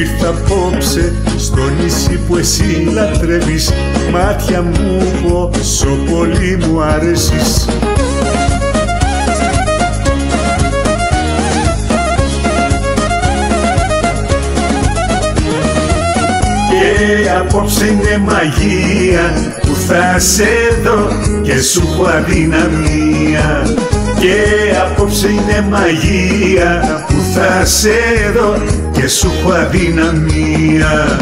Ήρθα απόψε στο νησί που εσύ λατρεύεις, μάτια μου πόσο πολύ μου αρέσεις. Και απόψε είναι μαγεία που θα σε δω και σου έχω αδυναμία. Και απόψε είναι μαγεία που θα σε δω και σου έχω αδυναμία.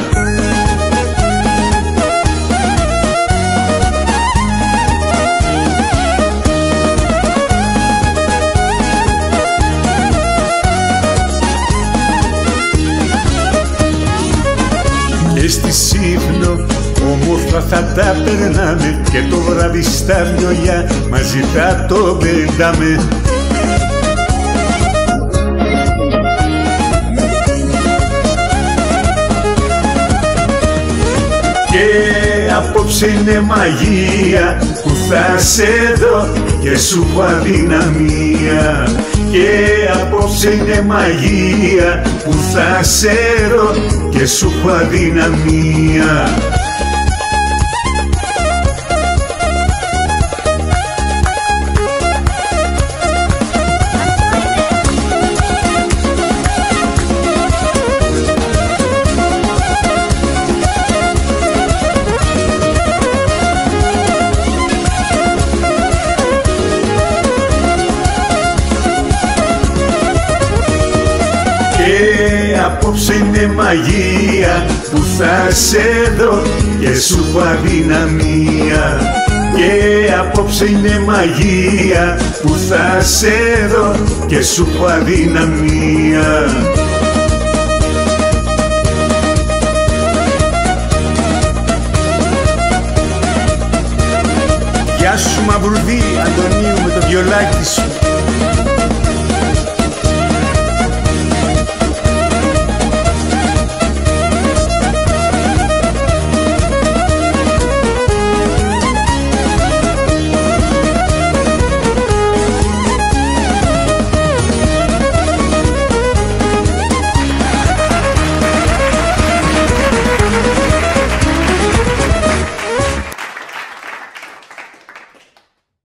Και στη Σύφνο όμορφα θα τα περνάμε και το βράδυ στα βιολιά μαζί θα το πετάμε. Και απόψε είναι μαγεία που θα σε δω και σου έχω αδυναμία. Και απόψε είναι μαγεία που θα σε δω και σου έχω αδυναμία. Και απόψε είναι μαγεία που θα σε δω και σου έχω αδυναμία. Και απόψε είναι μαγεία που θα σε δω και σου έχω αδυναμία. Γεια σου Μαυρουδή Αντωνίου με το βιολάκι σου.